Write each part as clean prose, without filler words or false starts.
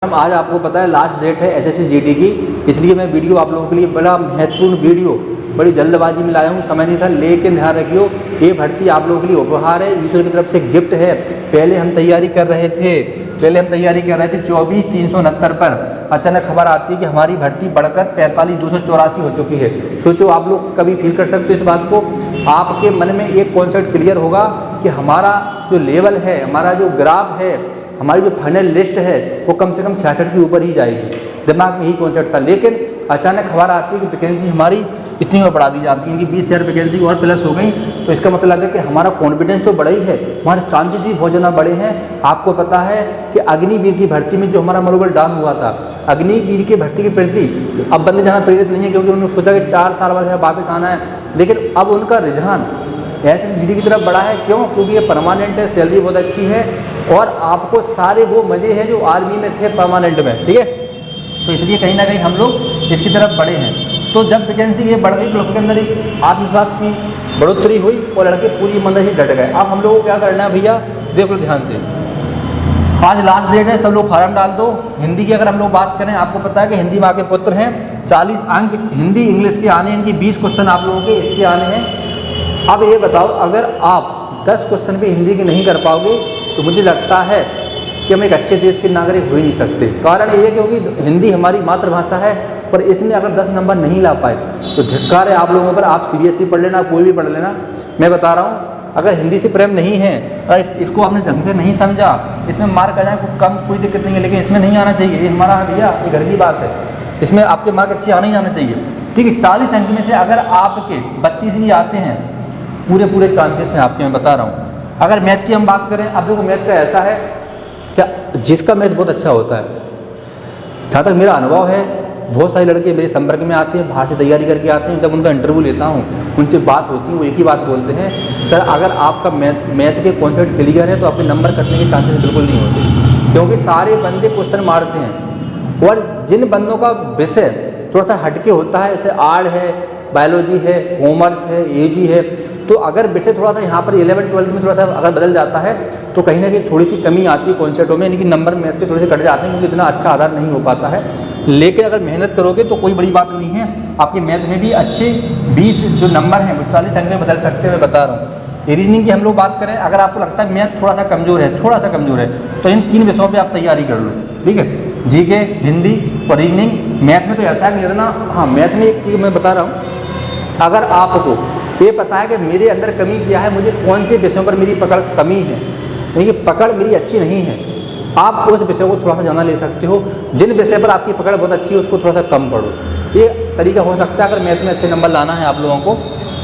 आज आपको पता है लास्ट डेट है एसएससी जीडी की, इसलिए मैं वीडियो आप लोगों के लिए बड़ा महत्वपूर्ण वीडियो बड़ी जल्दबाजी में लाया हूँ, समय नहीं था। लेकिन ध्यान रखियो, ये भर्ती आप लोगों के लिए उपहार है, ईश्वर की तरफ से गिफ्ट है। पहले हम तैयारी कर रहे थे 24,369 पर, अचानक खबर आती है कि हमारी भर्ती बढ़कर 45,284 हो चुकी है। सोचो, आप लोग कभी फील कर सकते हो इस बात को। आपके मन में एक कॉन्सेप्ट क्लियर होगा कि हमारा जो लेवल है, हमारा जो ग्राफ है, हमारी जो फाइनल लिस्ट है वो कम से कम 66 के ऊपर ही जाएगी। दिमाग में यही कॉन्सेप्ट था। लेकिन अचानक खबर आती है कि वैकेंसी हमारी इतनी और बढ़ा दी जाती है कि 20,000 वैकेंसी और प्लस हो गई। तो इसका मतलब है कि हमारा कॉन्फिडेंस तो बढ़ा ही है, हमारे चांसेस भी बहुत ज़्यादा बड़े हैं। आपको पता है कि अग्निवीर की भर्ती में जो हमारा मनोबल डाउन हुआ था, अग्निवीर की भर्ती के प्रति अब बंदे ज़्यादा प्रेरित नहीं है, क्योंकि उन्होंने सोचा कि 4 साल बाद वापस आना है। लेकिन अब उनका रुझान एसएससी जीडी की तरफ बढ़ा है। क्यों? क्योंकि ये परमानेंट है, सैलरी बहुत अच्छी है और आपको सारे वो मज़े हैं जो आर्मी में थे परमानेंट में, ठीक है। तो इसलिए कहीं ना कहीं हम लोग इसकी तरफ बढ़े हैं। तो जब वैकेंसी ये बढ़ गई तो लोगों के अंदर एक आत्मविश्वास की बढ़ोतरी हुई और लड़के पूरी ईमानदारी से डट गए। अब हम लोगों को क्या करना है भैया, देख लो ध्यान से। आज लास्ट डेट है, सब लोग फार्म डाल दो। हिंदी की अगर हम लोग बात करें, आपको पता है कि हिंदी माँ के पुत्र हैं। 40 अंक हिंदी इंग्लिश के आने हैं, इनकी 20 क्वेश्चन आप लोगों के इसके आने हैं। अब ये बताओ, अगर आप 10 क्वेश्चन भी हिंदी के नहीं कर पाओगे तो मुझे लगता है कि हम एक अच्छे देश के नागरिक हो ही नहीं सकते। कारण ये है क्योंकि हिंदी हमारी मातृभाषा है, पर इसमें अगर 10 नंबर नहीं ला पाए तो धिक्कार है आप लोगों पर। आप सीबीएसई पढ़ लेना, कोई भी पढ़ लेना, मैं बता रहा हूँ, अगर हिंदी से प्रेम नहीं है, अगर इसको आपने ढंग से नहीं समझा, इसमें मार्क आ जाए कम कोई दिक्कत नहीं है, लेकिन इसमें नहीं आना चाहिए। ये हमारा भैया ये घर की बात है, इसमें आपके मार्क अच्छे आने ही आना चाहिए, ठीक है। 40 अंक में से अगर आपके 32 भी आते हैं, पूरे चांसेस हैं आपके, मैं बता रहा हूँ। अगर मैथ की हम बात करें, अब देखो मैथ का ऐसा है क्या, जिसका मैथ बहुत अच्छा होता है, जहाँ तक मेरा अनुभव है, बहुत सारे लड़के मेरे संपर्क में आते हैं, बाहर से तैयारी करके आते हैं। जब उनका इंटरव्यू लेता हूँ, उनसे बात होती है, वो एक ही बात बोलते हैं, सर अगर आपका मैथ के कॉन्सेप्ट क्लियर है तो आपके नंबर कटने के चांसेस बिल्कुल नहीं होते, क्योंकि सारे बंदे क्वेश्चन मारते हैं। और जिन बंदों का विषय थोड़ा सा हटके होता है, जैसे आर्ट है, बायोलॉजी है, कॉमर्स है, यूजी है, तो अगर विषय थोड़ा सा यहाँ पर 11-12 में थोड़ा सा अगर बदल जाता है तो कहीं ना कहीं थोड़ी सी कमी आती है कॉन्सेप्टों में, यानी कि नंबर मैथ्स के थोड़े से कट जाते हैं, क्योंकि इतना अच्छा आधार नहीं हो पाता है। लेकिन अगर मेहनत करोगे तो कोई बड़ी बात नहीं है, आपके मैथ में भी अच्छे 20 जो नंबर हैं वो 40 अंक में बदल सकते हैं, मैं बता रहा हूँ। रीजनिंग की हम लोग बात करें, अगर आपको लगता है मैथ थोड़ा सा कमज़ोर है, तो इन 3 विषयों पर आप तैयारी कर लो, ठीक है। जीके, हिंदी और रीजनिंग। मैथ में तो ऐसा है कि इतना, हाँ मैथ में एक चीज़ मैं बता रहा हूँ, अगर आपको ये पता है कि मेरे अंदर कमी क्या है, मुझे कौन से विषयों पर मेरी पकड़ कमी है, यानी पकड़ मेरी अच्छी नहीं है, आप उस विषय को थोड़ा सा ज़्यादा ले सकते हो। जिन विषय पर आपकी पकड़ बहुत अच्छी है उसको थोड़ा सा कम पढ़ो, ये तरीका हो सकता है अगर मैथ में अच्छे नंबर लाना है आप लोगों को।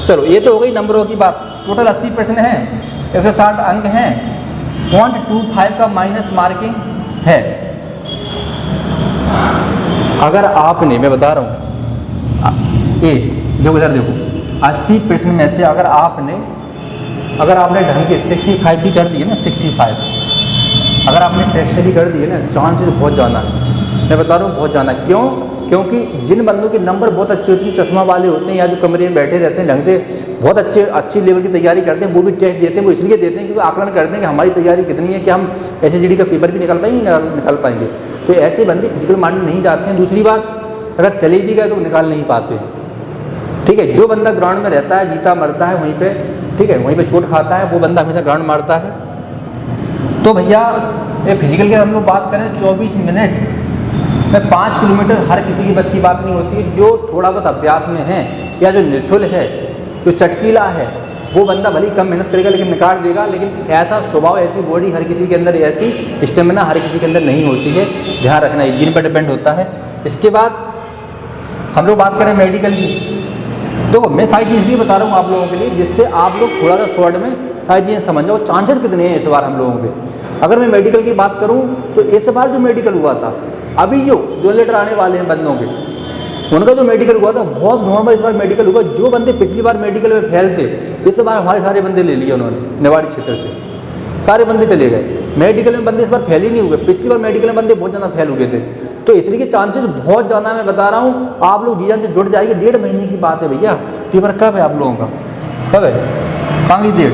चलो, ये तो हो गई नंबरों की बात। टोटल 80 प्रश्न हैं, 160 अंक हैं, 0.25 का माइनस मार्किंग है। अगर आपने, मैं बता रहा हूँ, ये देखो इधर देखो, 80 प्रश्न में से अगर आपने ढंग के 65 भी कर दिए ना, 65 अगर आपने टेस्ट भी कर दिए ना, चांसेस बहुत ज़्यादा है, मैं बता रहा हूँ बहुत ज़्यादा। क्यों? क्योंकि जिन बंदों के नंबर बहुत अच्छे होते हैं, चश्मा वाले होते हैं, या जो कमरे में बैठे रहते हैं, ढंग से बहुत अच्छी लेवल की तैयारी करते हैं, वो भी टेस्ट देते हैं। वो इसलिए देते हैं क्योंकि आकलन करते हैं कि हमारी तैयारी कितनी है, कि हम एसएससी जीडी का पेपर भी निकाल पाएंगे। तो ऐसे बंदे फिजिकल माइंड में नहीं जाते हैं। दूसरी बात, अगर चले भी गए तो निकाल नहीं पाते, ठीक है। जो बंदा ग्राउंड में रहता है, जीता मरता है वहीं पे, ठीक है, वहीं पे चोट खाता है, वो बंदा हमेशा ग्राउंड मारता है। तो भैया ये फिजिकल की हम लोग बात करें, 24 मिनट में 5 किलोमीटर हर किसी की बस की बात नहीं होती है। जो थोड़ा बहुत अभ्यास में है, या जो निछुल है, जो चटकीला है, वो बंदा भले कम मेहनत करेगा लेकिन निकाल देगा। लेकिन ऐसा स्वभाव, ऐसी बॉडी हर किसी के अंदर, ऐसी स्टेमिना हर किसी के अंदर नहीं होती है। ध्यान रखना, ये जीन पर डिपेंड होता है। इसके बाद हम लोग बात करें मेडिकल की, तो मैं सारी चीज़ भी बता रहा हूँ आप लोगों के लिए, जिससे आप लोग थोड़ा सा शॉर्ट में सारी चीज़ें समझ जाओ। चांसेस कितने हैं इस बार हम लोगों के। अगर मैं मेडिकल की बात करूँ तो इस बार जो मेडिकल हुआ था, अभी जो लेटर आने वाले हैं बंदों के, उनका जो मेडिकल हुआ था बहुत नॉर्मल इस बार मेडिकल हुआ। जो बंदे पिछली बार मेडिकल में फेल थे, इस बार हमारे सारे बंदे ले लिए उन्होंने, निवाड़ी क्षेत्र से सारे बंदे चले गए। मेडिकल में बंदे इस बार फेल ही नहीं हुए, पिछली बार मेडिकल में बंदे बहुत ज़्यादा फेल हुए थे। तो इसलिए कि चांसेस बहुत ज़्यादा, मैं बता रहा हूँ, आप लोग जीवन से जुड़ जाएंगे। 1.5 महीने की बात है भैया। पेपर कब है आप लोगों का? कब है? कहाँ की डेट?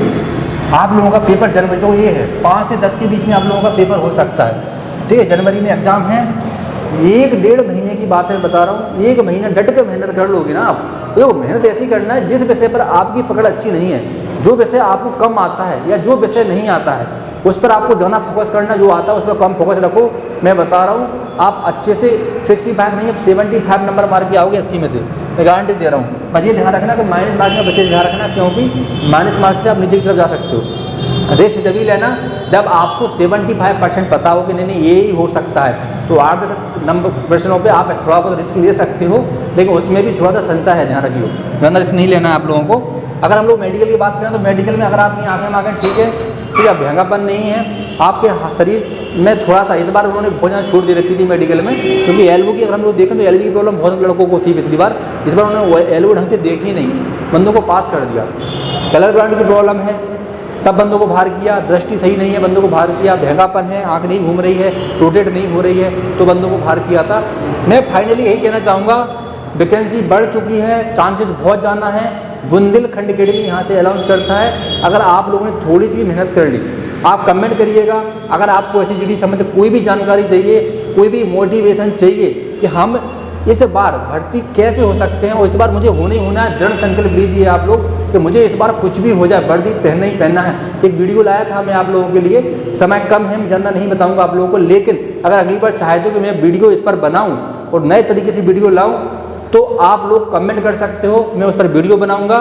आप लोगों का पेपर जनवरी, तो ये है 5 से 10 के बीच में आप लोगों का पेपर हो सकता है। ठीक है। जनवरी में एग्ज़ाम है, 1-1.5 महीने की बात है बता रहा हूँ। 1 महीना डट कर मेहनत कर लोगे ना आप, तो मेहनत ऐसी करना है जिस विषय पर आपकी पकड़ अच्छी नहीं है, जो विषय आपको कम आता है या जो विषय नहीं आता है उस पर आपको ज़्यादा फोकस करना, जो आता है उस पर कम फोकस रखो। मैं बता रहा हूँ आप अच्छे से 65 नहीं, अब 75 नंबर मार के आओगे 80 में से, मैं गारंटी दे रहा हूँ। पर ये ध्यान रखना कि माइनस मार्क्स में बच्चे ध्यान रखना, क्योंकि माइनस मार्क्स से आप नीचे की तरफ जा सकते हो। रेस्ट तभी लेना जब आपको 75% पता हो कि नहीं ये ही हो सकता है, तो 8 नंबर प्रश्नों पे आप थोड़ा बहुत रिस्क ले सकते हो, लेकिन उसमें भी थोड़ा सा संशय है, ध्यान रखिए, ज़्यादा रिस्क नहीं लेना है आप लोगों को। अगर हम लोग मेडिकल की बात करें तो मेडिकल में अगर आपकी आँखें माँखें ठीक है, ठीक है, भयंगापन नहीं है, आपके शरीर में थोड़ा सा, इस बार उन्होंने बहुत ज़्यादा छूट दे रखी थी मेडिकल में, क्योंकि एल्बो की अगर हम लोग देखें तो एल्बो की प्रॉब्लम बहुत लड़कों को थी पिछली बार, इस बार उन्होंने एल्बो ढंग से देखी नहीं, बंदों को पास कर दिया। कलर ब्रांड की प्रॉब्लम है तब बंदों को बाहर किया, दृष्टि सही नहीं है बंदों को बाहर किया, भयंगापन है, आँख नहीं घूम रही है, रोटेट नहीं हो रही है, तो बंदों को बाहर किया था। मैं फाइनली यही कहना चाहूँगा, वैकेंसी बढ़ चुकी है, चांसेस बहुत ज़्यादा है। बुंदेलखंड अकेडमी यहाँ से अनाउंस करता है, अगर आप लोगों ने थोड़ी सी मेहनत कर ली, आप कमेंट करिएगा। अगर आपको ऐसी चीज़ संबंधित कोई भी जानकारी चाहिए, कोई भी मोटिवेशन चाहिए कि हम इस बार भर्ती कैसे हो सकते हैं और इस बार मुझे होना ही होना है, दृढ़ संकल्प लीजिए आप लोग कि मुझे इस बार कुछ भी हो जाए वर्दी पहनना ही पहनना है। एक वीडियो लाया था मैं आप लोगों के लिए, समय कम है, मैं ज़्यादा नहीं बताऊंगा आप लोगों को, लेकिन अगर अगली बार चाहे तो कि मैं वीडियो इस पर बनाऊं और नए तरीके से वीडियो लाऊं तो आप लोग कमेंट कर सकते हो, मैं उस पर वीडियो बनाऊंगा।